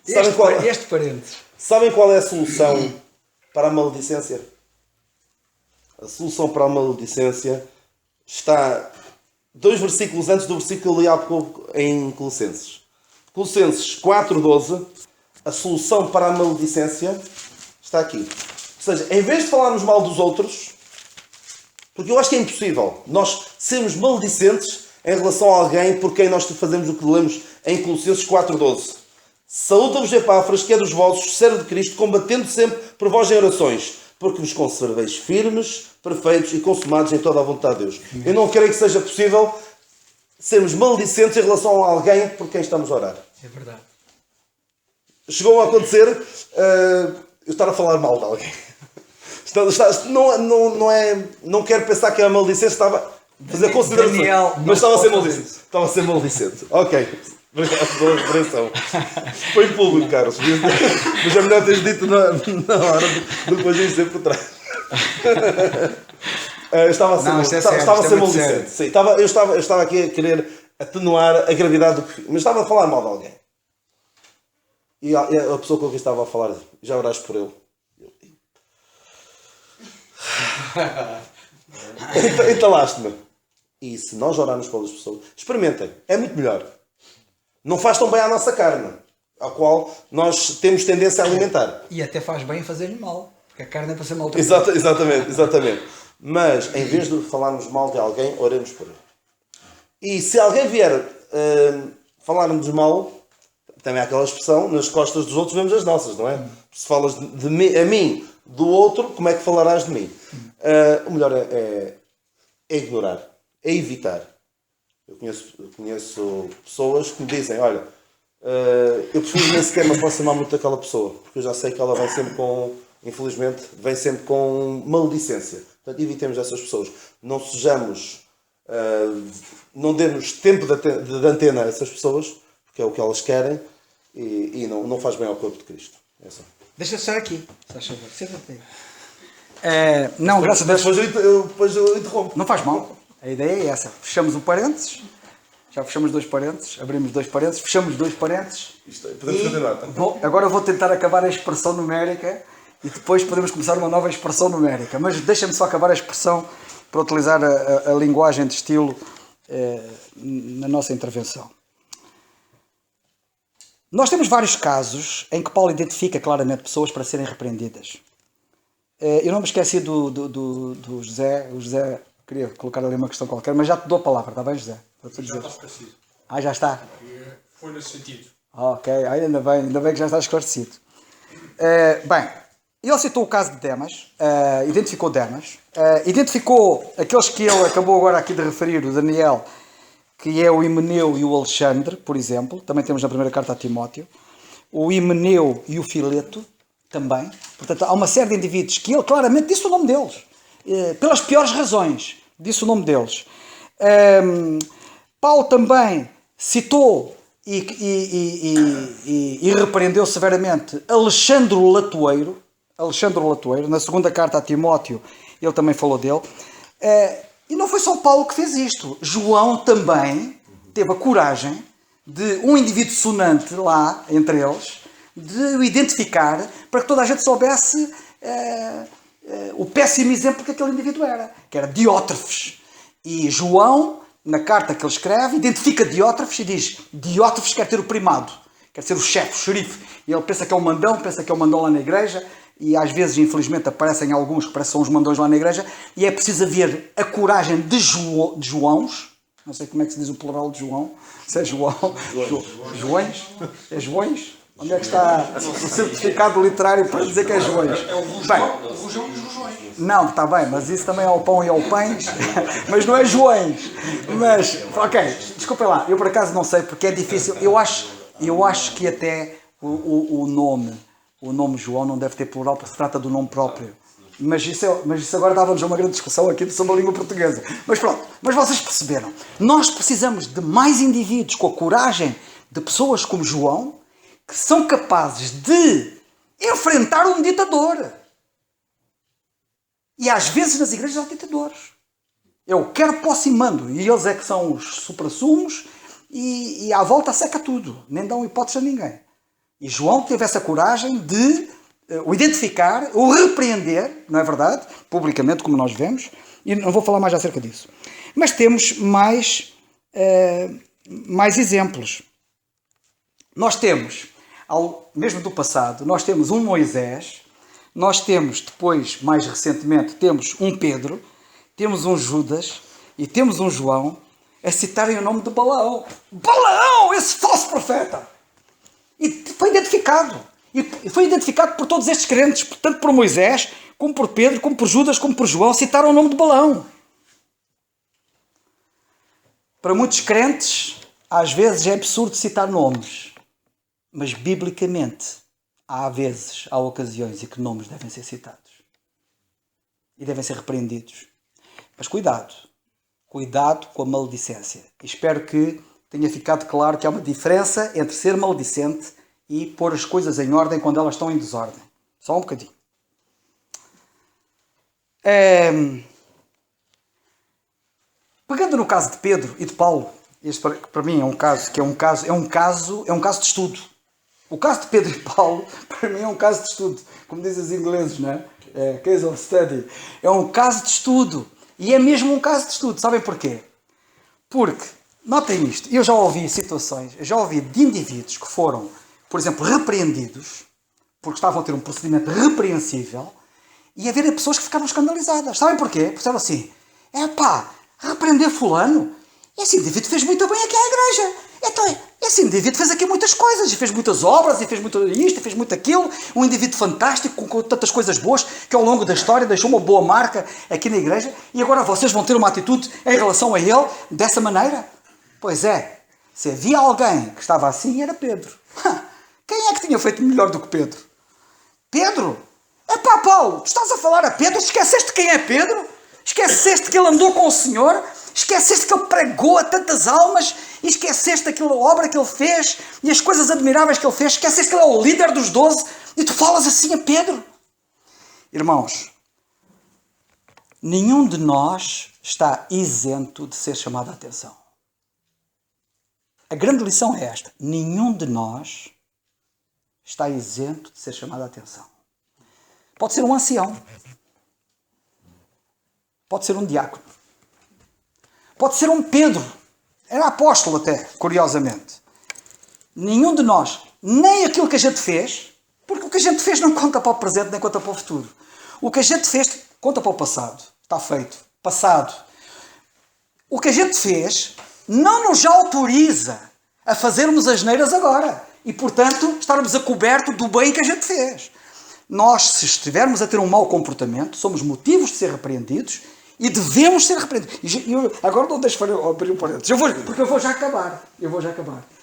[SPEAKER 1] Este parênteses.
[SPEAKER 3] Sabem qual é a solução para a maledicência? A solução para a maledicência está 2 versículos antes do versículo que eu li há pouco em Colossenses. Colossenses 4.12, a solução para a maledicência está aqui. Ou seja, em vez de falarmos mal dos outros, Porque eu acho que é impossível nós sermos maledicentes em relação a alguém por quem nós fazemos o que lemos em Colossenses 4,12. Saúda-vos Epáfras, que é dos vossos, servo de Cristo, combatendo sempre por vós em orações, porque vos conserveis firmes, perfeitos e consumados em toda a vontade de Deus. Eu não creio que seja possível sermos maledicentes em relação a alguém por quem estamos a orar.
[SPEAKER 1] É verdade.
[SPEAKER 3] Chegou a acontecer eu estar a falar mal de alguém. Não quero pensar que é uma maledicência, estava a fazer considerações.
[SPEAKER 1] Daniel,
[SPEAKER 3] mas estava a ser maledicente. Estava a ser maledicente. Ok. Obrigado pela referência. Foi em público, Carlos. Mas é melhor teres dito na hora do que depois dizer por trás. Estava a ser maledicente. Sim, eu estava aqui a querer atenuar a gravidade do que... Mas estava a falar mal de alguém. E a pessoa com quem estava a falar, já oraste por ele? Entalaste-me. E se nós orarmos pelas pessoas, experimentem, é muito melhor. Não faz tão bem à nossa carne, à qual nós temos tendência a alimentar.
[SPEAKER 1] E até faz bem fazer-lhe mal, porque a carne é para ser maltratada.
[SPEAKER 3] Exatamente. Mas em vez de falarmos mal de alguém, oremos por ele. E se alguém vier falar-nos mal, também há aquela expressão, nas costas dos outros vemos as nossas, não é? Se falas a mim do outro, como é que falarás de mim? O melhor é ignorar, é evitar. Eu conheço pessoas que me dizem, olha, eu prefiro nem sequer me aproximar muito daquela pessoa, porque eu já sei que ela vem sempre infelizmente, vem sempre com maledicência. Portanto, evitemos essas pessoas. Não sejamos, não demos tempo de antena a essas pessoas, porque é o que elas querem, e não faz bem ao corpo de Cristo. É só.
[SPEAKER 1] Deixa eu estar aqui, se faz favor. Senta-te aí. Não, graças a Deus.
[SPEAKER 3] Depois eu interrompo.
[SPEAKER 1] Não faz mal. A ideia é essa. Fechamos o parênteses. Já fechamos 2 parênteses. Abrimos 2 parênteses. Fechamos 2 parênteses.
[SPEAKER 3] Podemos continuar. Tá?
[SPEAKER 1] Agora vou tentar acabar a expressão numérica e depois podemos começar uma nova expressão numérica. Mas deixa-me só acabar a expressão para utilizar a linguagem de estilo na nossa intervenção. Nós temos vários casos em que Paulo identifica claramente pessoas para serem repreendidas. Eu não me esqueci do José. O José queria colocar ali uma questão qualquer, mas já te dou a palavra, está bem, José?
[SPEAKER 4] Já está esclarecido.
[SPEAKER 1] Já está?
[SPEAKER 4] Foi nesse sentido.
[SPEAKER 1] Ok, ainda bem que já está esclarecido. Bem, ele citou o caso de Demas, identificou Demas, identificou aqueles que ele acabou agora aqui de referir, o Daniel, que é o Himeneu e o Alexandre, por exemplo, também temos na primeira carta a Timóteo, o Himeneu e o Fileto, também. Portanto, há uma série de indivíduos que ele claramente disse o nome deles, pelas piores razões, disse o nome deles. Paulo também citou e repreendeu severamente Alexandre o Latoeiro, na segunda carta a Timóteo, ele também falou dele. E não foi só Paulo que fez isto. João também teve a coragem de um indivíduo sonante lá, entre eles, de o identificar para que toda a gente soubesse o péssimo exemplo que aquele indivíduo era, que era Diótrefes. E João, na carta que ele escreve, identifica Diótrefes e diz: Diótrefes quer ter o primado, quer ser o chefe, o xerife. E ele pensa que é um mandão, lá na igreja. E às vezes, infelizmente, aparecem alguns que parecem uns mandões lá na igreja, e é preciso haver a coragem de Joãos, não sei como é que se diz o plural de João, se é João, Joões? É Joões? Onde é que está o certificado literário para dizer que é Joões?
[SPEAKER 4] É o Rujão dos Rujões.
[SPEAKER 1] Não, está bem, mas isso também é o pão e ao pães, mas não é Joões. Mas, ok, desculpem lá, eu por acaso não sei, porque é difícil, eu acho que até o nome João não deve ter plural, porque se trata do nome próprio. Mas isso agora dava-nos uma grande discussão aqui sobre a língua portuguesa. Mas pronto, mas vocês perceberam. Nós precisamos de mais indivíduos com a coragem de pessoas como João, que são capazes de enfrentar um ditador. E às vezes nas igrejas há ditadores. Eu quero, posso e mando. E eles é que são os suprassumos e à volta seca tudo. Nem dão hipótese a ninguém. E João teve essa coragem de o identificar, o repreender, não é verdade? Publicamente, como nós vemos. E não vou falar mais acerca disso. Mas temos mais exemplos. Nós temos, mesmo do passado, nós temos um Moisés, nós temos depois, mais recentemente, temos um Pedro, temos um Judas e temos um João a citarem o nome de Balaão. Balaão, esse falso profeta! E foi identificado. E foi identificado por todos estes crentes, tanto por Moisés, como por Pedro, como por Judas, como por João, citaram o nome de Balaão. Para muitos crentes, às vezes é absurdo citar nomes, mas biblicamente há ocasiões em que nomes devem ser citados e devem ser repreendidos. Mas cuidado com a maledicência. E espero que tenha ficado claro que há uma diferença entre ser maledicente e pôr as coisas em ordem quando elas estão em desordem. Só um bocadinho. Pegando no caso de Pedro e de Paulo, este para mim é um caso de estudo. O caso de Pedro e Paulo, para mim, é um caso de estudo. Como dizem os ingleses, não é? Case of study. É um caso de estudo. E é mesmo um caso de estudo. Sabem porquê? Porque, notem isto, eu já ouvi de indivíduos que foram, por exemplo, repreendidos, porque estavam a ter um procedimento repreensível, e haver pessoas que ficaram escandalizadas. Sabem porquê? Porque disseram assim, repreender fulano? Esse indivíduo fez muito bem aqui à igreja. Então, esse indivíduo fez aqui muitas coisas, e fez muitas obras, e fez muito isto, e fez muito aquilo. Um indivíduo fantástico, com tantas coisas boas, que ao longo da história deixou uma boa marca aqui na igreja, e agora vocês vão ter uma atitude em relação a ele dessa maneira? Pois é, se havia alguém que estava assim, era Pedro. Quem é que tinha feito melhor do que Pedro? Pedro? Paulo, tu estás a falar a Pedro? Esqueceste quem é Pedro? Esqueceste que ele andou com o Senhor? Esqueceste que ele pregou a tantas almas? E esqueceste aquela obra que ele fez? E as coisas admiráveis que ele fez? Esqueceste que ele é o líder dos 12? E tu falas assim a Pedro? Irmãos, nenhum de nós está isento de ser chamado a atenção. A grande lição é esta. Nenhum de nós está isento de ser chamado a atenção. Pode ser um ancião. Pode ser um diácono. Pode ser um Pedro. Era apóstolo até, curiosamente. Nenhum de nós, nem aquilo que a gente fez, porque o que a gente fez não conta para o presente, nem conta para o futuro. O que a gente fez conta para o passado. Está feito. Passado. O que a gente fez não nos autoriza a fazermos asneiras agora. E, portanto, estarmos a coberto do bem que a gente fez. Nós, se estivermos a ter um mau comportamento, somos motivos de ser repreendidos e devemos ser repreendidos. Agora não deixo abrir um parênteses, porque eu vou já acabar.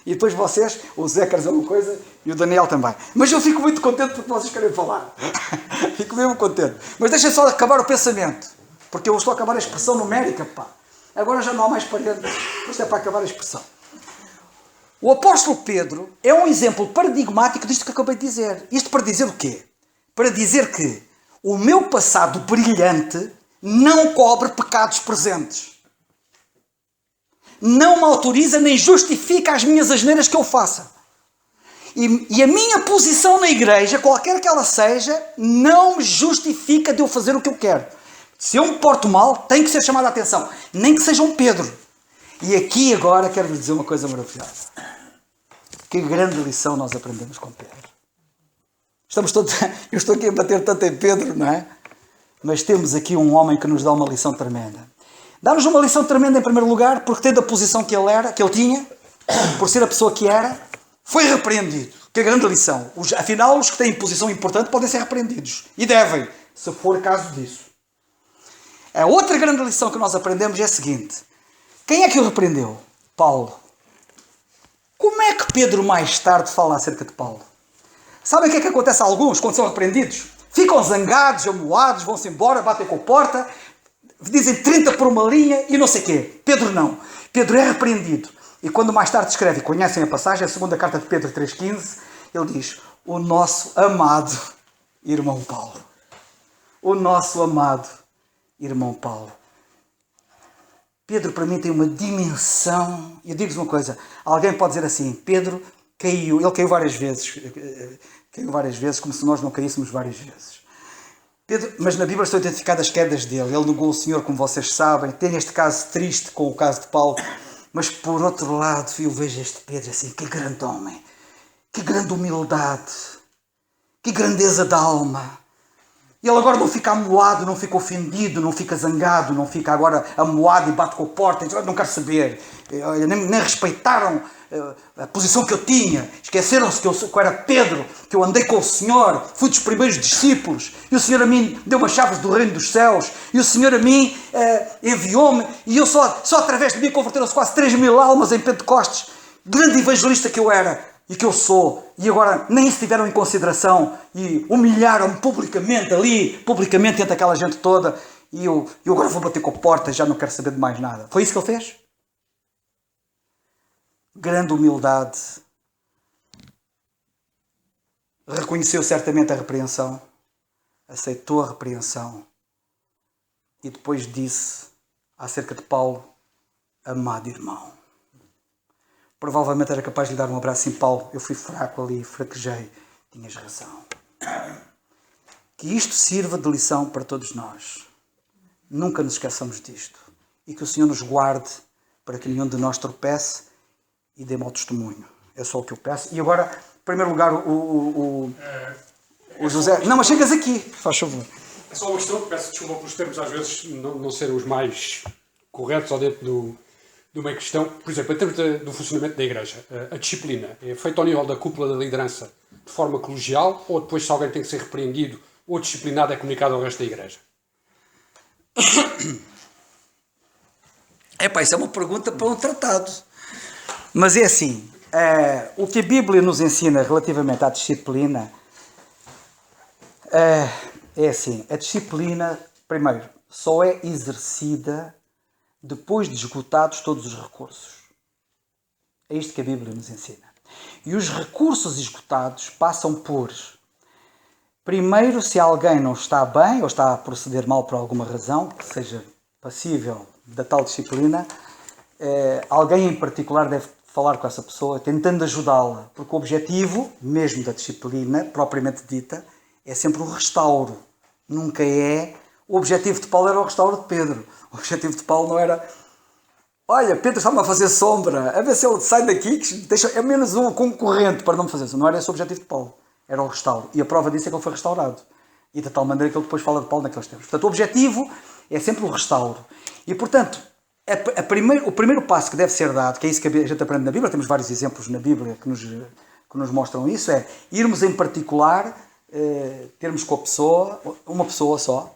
[SPEAKER 1] E depois vocês, o Zé quer dizer uma coisa e o Daniel também. Mas eu fico muito contente porque vocês querem falar. Fico mesmo contente. Mas deixem só acabar o pensamento, porque eu estou a acabar a expressão numérica, pá. Agora já não há mais parênteses, isto é para acabar a expressão. O apóstolo Pedro é um exemplo paradigmático disto que acabei de dizer. Isto para dizer o quê? Para dizer que o meu passado brilhante não cobre pecados presentes. Não me autoriza nem justifica as minhas asneiras que eu faça. E a minha posição na igreja, qualquer que ela seja, não me justifica de eu fazer o que eu quero. Se eu me porto mal, tem que ser chamado a atenção. Nem que seja um Pedro. E aqui agora quero-vos dizer uma coisa maravilhosa. Que grande lição nós aprendemos com Pedro. Eu estou aqui a bater tanto em Pedro, não é? Mas temos aqui um homem que nos dá uma lição tremenda. Dá-nos uma lição tremenda em primeiro lugar, porque tendo a posição que ele tinha, por ser a pessoa que era, foi repreendido. Que grande lição. Afinal, os que têm posição importante podem ser repreendidos. E devem, se for caso disso. A outra grande lição que nós aprendemos é a seguinte. Quem é que o repreendeu? Paulo. Como é que Pedro mais tarde fala acerca de Paulo? Sabem o que é que acontece a alguns quando são repreendidos? Ficam zangados, amoados, vão-se embora, batem com a porta, dizem 30 por uma linha e não sei o quê. Pedro não. Pedro é repreendido. E quando mais tarde escreve, e conhecem a passagem, a segunda carta de Pedro 3,15, ele diz, o nosso amado irmão Paulo. O nosso amado irmão Paulo. Pedro, para mim, tem uma dimensão. E eu digo-vos uma coisa. Alguém pode dizer assim, Pedro caiu. Ele caiu várias vezes. Caiu várias vezes, como se nós não caíssemos várias vezes. Pedro, mas na Bíblia estão identificadas as quedas dele. Ele negou o Senhor, como vocês sabem. Tem este caso triste com o caso de Paulo. Mas, por outro lado, eu vejo este Pedro assim, que grande homem. Que grande humildade. Que grandeza da alma. Ele agora não fica amoado, não fica ofendido, não fica zangado, não fica agora amoado e bate com a porta. Não quero saber. Nem respeitaram a posição que eu tinha. Esqueceram-se que eu era Pedro, que eu andei com o Senhor, fui dos primeiros discípulos. E o Senhor a mim deu-me as chaves do reino dos céus. E o Senhor a mim enviou-me. E eu só através de mim converteram-se quase 3.000 almas em Pentecostes. Grande evangelista que eu era. E que eu sou, e agora nem se tiveram em consideração e humilharam-me publicamente ali, publicamente entre aquela gente toda, e eu agora vou bater com a porta, já não quero saber de mais nada. Foi isso que ele fez? Grande humildade. Reconheceu certamente a repreensão, aceitou a repreensão e depois disse acerca de Paulo: amado irmão. Provavelmente era capaz de lhe dar um abraço em Paulo. Eu fui fraco ali, fraquejei. Tinhas razão. Que isto sirva de lição para todos nós. Nunca nos esqueçamos disto. E que o Senhor nos guarde para que nenhum de nós tropece e dê mau testemunho. É só o que eu peço. E agora, em primeiro lugar, o José... Não, mas chegas aqui. Faz favor.
[SPEAKER 4] É só uma questão, peço desculpa pelos termos às vezes não serem os mais corretos ou dentro de uma questão. Por exemplo, em termos do funcionamento da Igreja, a disciplina é feita ao nível da cúpula da liderança de forma colegial, ou depois, se alguém tem que ser repreendido ou disciplinado, é comunicado ao resto da Igreja?
[SPEAKER 1] Isso é uma pergunta para um tratado. Mas é assim, o que a Bíblia nos ensina relativamente à disciplina é assim, a disciplina, primeiro, só é exercida depois de esgotados todos os recursos. É isto que a Bíblia nos ensina. E os recursos esgotados passam por, primeiro, se alguém não está bem ou está a proceder mal por alguma razão, que seja passível da tal disciplina, alguém em particular deve falar com essa pessoa, tentando ajudá-la, porque o objetivo, mesmo da disciplina, propriamente dita, é sempre o restauro. Nunca é... O objetivo de Paulo era o restauro de Pedro. O objetivo de Paulo não era... Olha, Pedro está-me a fazer sombra, a ver se ele sai daqui, que deixa, é menos um concorrente para não me fazer sombra. Não era esse o objetivo de Paulo. Era o restauro. E a prova disso é que ele foi restaurado. E de tal maneira que ele depois fala de Paulo naqueles tempos. Portanto, o objetivo é sempre o restauro. E, portanto, o primeiro passo que deve ser dado, que é isso que a gente aprende na Bíblia, temos vários exemplos na Bíblia que nos mostram isso, é irmos em particular, termos com a pessoa, uma pessoa só,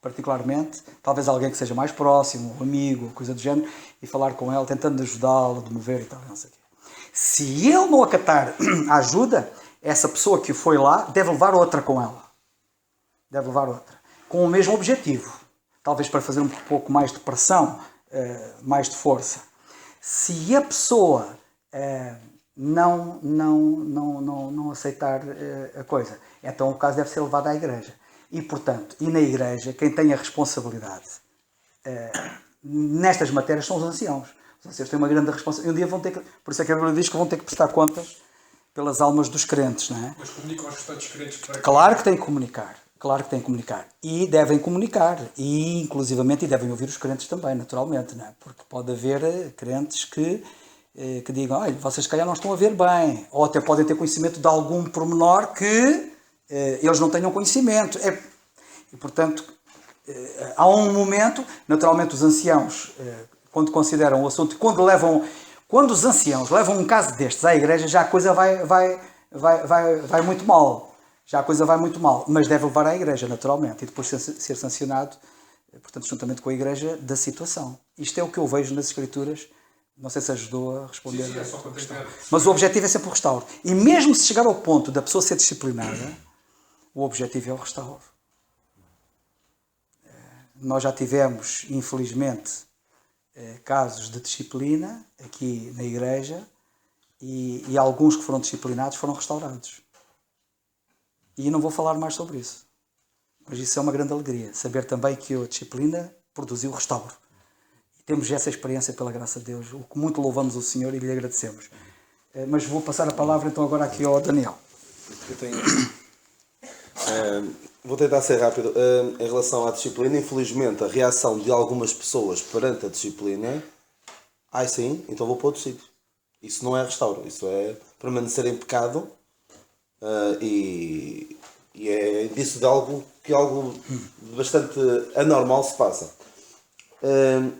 [SPEAKER 1] particularmente, talvez alguém que seja mais próximo, um amigo, coisa do género, e falar com ela, tentando ajudá-la, de mover e tal, não sei o quê. Se ele não acatar a ajuda, essa pessoa que foi lá deve levar outra com ela. Deve levar outra. Com o mesmo objetivo. Talvez para fazer um pouco mais de pressão, mais de força. Se a pessoa não aceitar a coisa, então o caso deve ser levado à igreja. E, portanto, na igreja, quem tem a responsabilidade nestas matérias são os anciãos. Os anciãos têm uma grande responsabilidade. Um dia vão ter que... Por isso é que a Bíblia diz que vão ter que prestar contas pelas almas dos crentes, não é?
[SPEAKER 4] Mas comunicam aos restantes crentes para...
[SPEAKER 1] Claro que têm que comunicar. Claro que têm que comunicar. E devem comunicar. E, inclusivamente, devem ouvir os crentes também, naturalmente, não é? Porque pode haver crentes que digam, olha, vocês se calhar não estão a ver bem. Ou até podem ter conhecimento de algum pormenor que eles não tenham conhecimento. E, portanto, há um momento, naturalmente os anciãos, quando consideram o assunto, quando os anciãos levam um caso destes à igreja, já a coisa vai muito mal. Já a coisa vai muito mal. Mas deve levar à igreja, naturalmente, e depois ser sancionado, portanto, juntamente com a igreja, da situação. Isto é o que eu vejo nas Escrituras. Não sei se ajudou a responder.
[SPEAKER 4] Sim, é só para tentar.
[SPEAKER 1] Mas o objetivo é sempre o restauro. E mesmo se chegar ao ponto da pessoa ser disciplinada, o objetivo é o restauro. Nós já tivemos, infelizmente, casos de disciplina aqui na igreja e alguns que foram disciplinados foram restaurados. E não vou falar mais sobre isso. Mas isso é uma grande alegria. Saber também que a disciplina produziu o restauro. E temos essa experiência pela graça de Deus. O que muito louvamos o Senhor e lhe agradecemos. Mas vou passar a palavra então agora aqui ao Daniel.
[SPEAKER 3] Eu tenho... vou tentar ser rápido. Em relação à disciplina, infelizmente, a reação de algumas pessoas perante a disciplina, sim, então vou para outro sítio. Isso não é restauro, isso é permanecer em pecado e E é indício de algo bastante anormal se passa.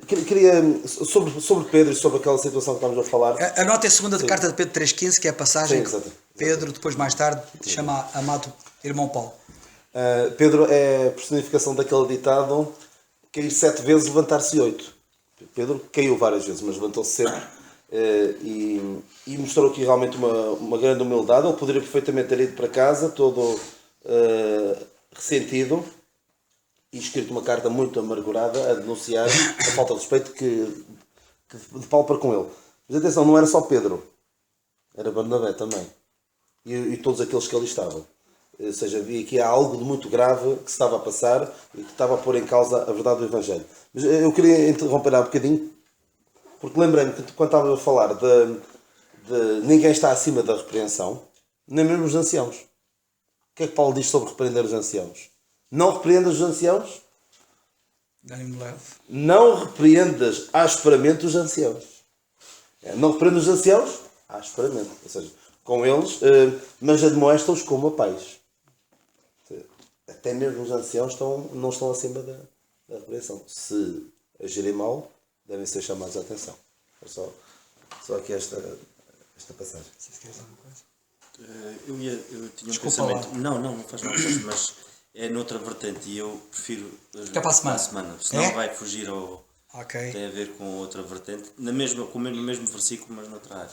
[SPEAKER 3] Queria, sobre Pedro e sobre aquela situação que estamos a falar.
[SPEAKER 1] Anota a segunda de carta de Pedro 3,15, que é a passagem
[SPEAKER 3] Sim,
[SPEAKER 1] que
[SPEAKER 3] exato.
[SPEAKER 1] Pedro, depois mais tarde, chama amado irmão Paulo.
[SPEAKER 3] Pedro é a personificação daquele ditado: cair 7 vezes, levantar-se 8. Pedro caiu várias vezes, mas levantou-se sempre. E mostrou aqui realmente uma grande humildade. Ele poderia perfeitamente ter ido para casa todo ressentido e escrito uma carta muito amargurada a denunciar a falta de respeito de Paulo para com ele. Mas atenção, não era só Pedro, era Barnabé também, e todos aqueles que ali estavam. Ou seja, havia aqui algo de muito grave que se estava a passar e que estava a pôr em causa a verdade do Evangelho. Mas eu queria interromper há um bocadinho, porque lembrei-me que quando estava a falar de ninguém está acima da repreensão, nem mesmo os anciãos. O que é que Paulo diz sobre repreender os anciãos? Não repreendas os anciãos?
[SPEAKER 1] Dá-me leve.
[SPEAKER 3] Não repreendas asperamente os anciãos. Não repreendas os anciãos? Asperamente. Ou seja, com eles, mas admoesta-os como a pais. Até mesmo os anciãos não estão acima da repreensão. Se agirem mal, devem ser chamados a atenção. É só aqui esta passagem.
[SPEAKER 1] Se queres alguma coisa?
[SPEAKER 5] Eu tinha um
[SPEAKER 1] Desculpa
[SPEAKER 5] pensamento. Não faz mal, mas é noutra vertente e eu prefiro.
[SPEAKER 1] Fica para a semana.
[SPEAKER 5] Senão
[SPEAKER 1] É?
[SPEAKER 5] vai fugir ao.
[SPEAKER 1] Ok.
[SPEAKER 5] Tem a ver com outra vertente, no mesmo versículo, mas noutra área.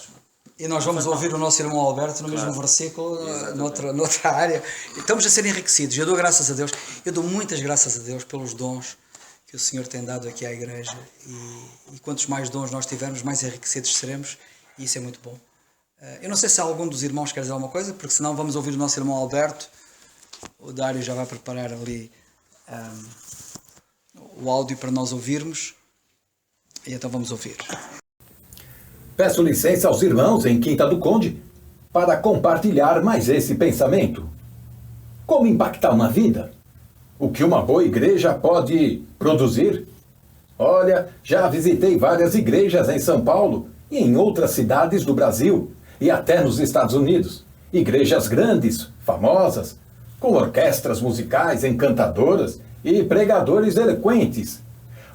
[SPEAKER 1] E nós vamos ouvir o nosso irmão Alberto no mesmo versículo, noutra área. Estamos a ser enriquecidos. Eu dou graças a Deus. Eu dou muitas graças a Deus pelos dons que o Senhor tem dado aqui à igreja. E quantos mais dons nós tivermos, mais enriquecidos seremos. E isso é muito bom. Eu não sei se algum dos irmãos quer dizer alguma coisa, porque senão vamos ouvir o nosso irmão Alberto. O Dário já vai preparar ali o áudio para nós ouvirmos. E então vamos ouvir.
[SPEAKER 6] Peço licença aos irmãos em Quinta do Conde para compartilhar mais esse pensamento. Como impactar uma vida? O que uma boa igreja pode produzir? Olha, já visitei várias igrejas em São Paulo e em outras cidades do Brasil e até nos Estados Unidos. Igrejas grandes, famosas, com orquestras musicais encantadoras e pregadores eloquentes.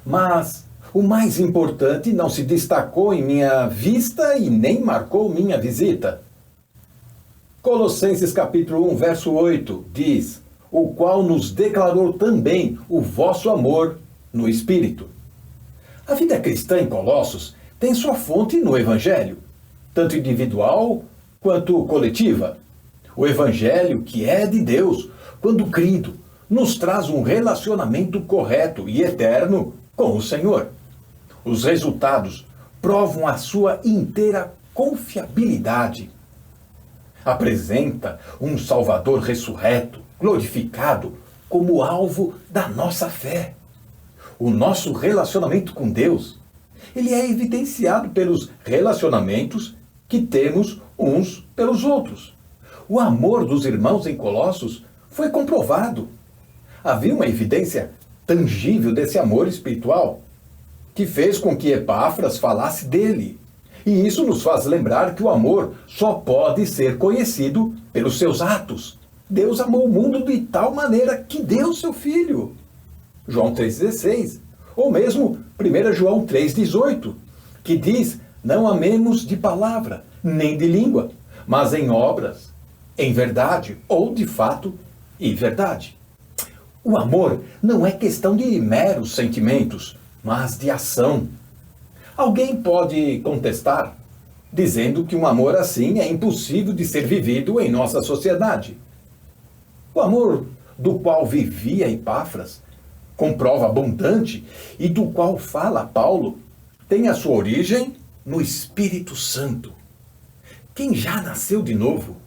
[SPEAKER 6] Mas o mais importante não se destacou em minha vista e nem marcou minha visita. Colossenses capítulo 1, verso 8 diz: o qual nos declarou também o vosso amor no Espírito. A vida cristã em Colossos tem sua fonte no Evangelho, tanto individual quanto coletiva. O Evangelho, que é de Deus, quando crido, nos traz um relacionamento correto e eterno com o Senhor. Os resultados provam a sua inteira confiabilidade. Apresenta um Salvador ressurreto, glorificado, como alvo da nossa fé. O nosso relacionamento com Deus, ele é evidenciado pelos relacionamentos que temos uns pelos outros. O amor dos irmãos em Colossos foi comprovado. Havia uma evidência tangível desse amor espiritual, que fez com que Epáfras falasse dele. E isso nos faz lembrar que o amor só pode ser conhecido pelos seus atos. Deus amou o mundo de tal maneira que deu seu Filho. João 3,16. Ou mesmo 1 João 3,18, que diz: não amemos de palavra, nem de língua, mas em obras, em verdade, ou de fato e verdade. O amor não é questão de meros sentimentos, mas de ação. Alguém pode contestar, dizendo que um amor assim é impossível de ser vivido em nossa sociedade. O amor do qual vivia Epáfras, com prova abundante, e do qual fala Paulo, tem a sua origem no Espírito Santo. Quem já nasceu de novo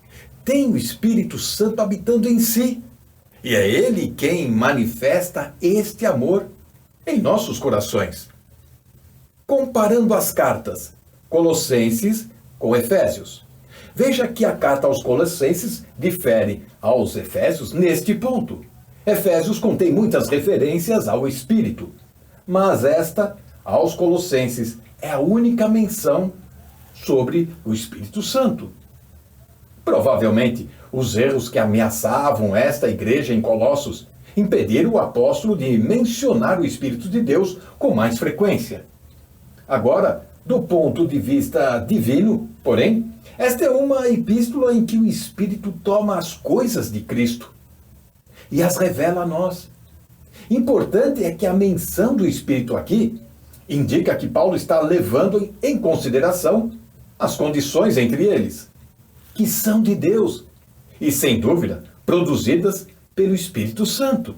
[SPEAKER 6] tem o Espírito Santo habitando em si, e é ele quem manifesta este amor em nossos corações. Comparando as cartas Colossenses com Efésios, veja que a carta aos Colossenses difere aos Efésios neste ponto. Efésios contém muitas referências ao Espírito, mas esta, aos Colossenses, é a única menção sobre o Espírito Santo. Provavelmente, os erros que ameaçavam esta igreja em Colossos impediram o apóstolo de mencionar o Espírito de Deus com mais frequência. Agora, do ponto de vista divino, porém, esta é uma epístola em que o Espírito toma as coisas de Cristo e as revela a nós. Importante é que a menção do Espírito aqui indica que Paulo está levando em consideração as condições entre eles, que são de Deus e, sem dúvida, produzidas pelo Espírito Santo.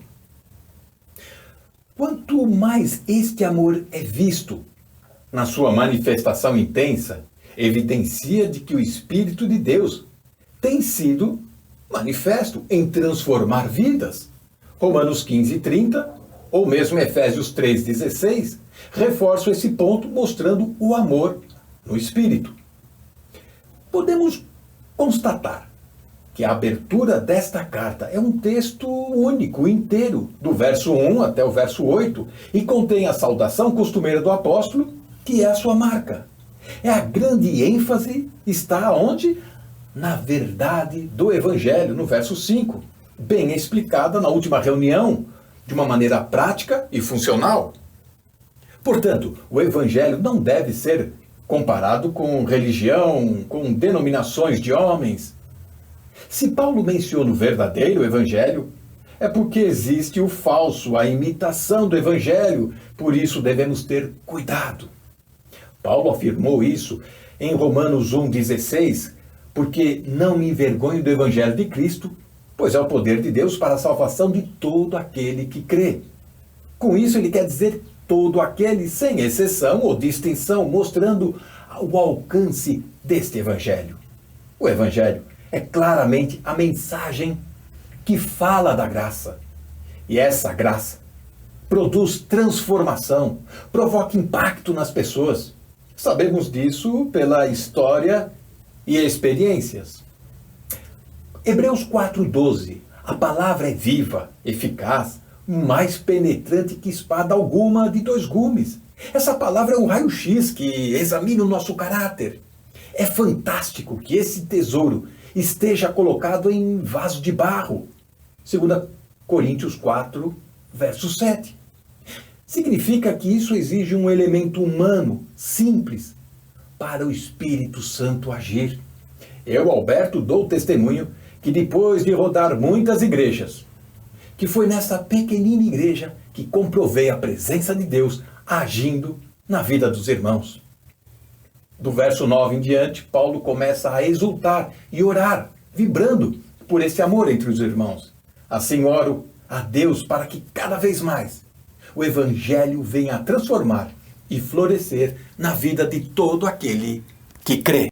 [SPEAKER 6] Quanto mais este amor é visto na sua manifestação intensa, evidencia de que o Espírito de Deus tem sido manifesto em transformar vidas. Romanos 15:30, ou mesmo Efésios 3:16, reforçam esse ponto mostrando o amor no Espírito. Podemos constatar que a abertura desta carta é um texto único, inteiro, do verso 1 até o verso 8, e contém a saudação costumeira do apóstolo, que é a sua marca. A grande ênfase está onde? Na verdade do Evangelho, no verso 5, bem explicada na última reunião, de uma maneira prática e funcional. Portanto, o Evangelho não deve ser comparado com religião, com denominações de homens. Se Paulo menciona o verdadeiro Evangelho, é porque existe o falso, a imitação do Evangelho, por isso devemos ter cuidado. Paulo afirmou isso em Romanos 1,16, porque não me envergonho do Evangelho de Cristo, pois é o poder de Deus para a salvação de todo aquele que crê. Com isso ele quer dizer todo aquele, sem exceção ou distinção, mostrando o alcance deste Evangelho. O Evangelho é claramente a mensagem que fala da graça. E essa graça produz transformação, provoca impacto nas pessoas. Sabemos disso pela história e experiências. Hebreus 4:12. A palavra é viva, eficaz, mais penetrante que espada alguma de 2 gumes. Essa palavra é um raio-x que examina o nosso caráter. É fantástico que esse tesouro esteja colocado em vaso de barro. 2 Coríntios 4, verso 7. Significa que isso exige um elemento humano, simples, para o Espírito Santo agir. Eu, Alberto, dou testemunho que depois de rodar muitas igrejas, que foi nessa pequenina igreja que comprovei a presença de Deus agindo na vida dos irmãos. Do verso 9 em diante, Paulo começa a exultar e orar, vibrando por esse amor entre os irmãos. Assim oro a Deus para que cada vez mais o Evangelho venha a transformar e florescer na vida de todo aquele que crê.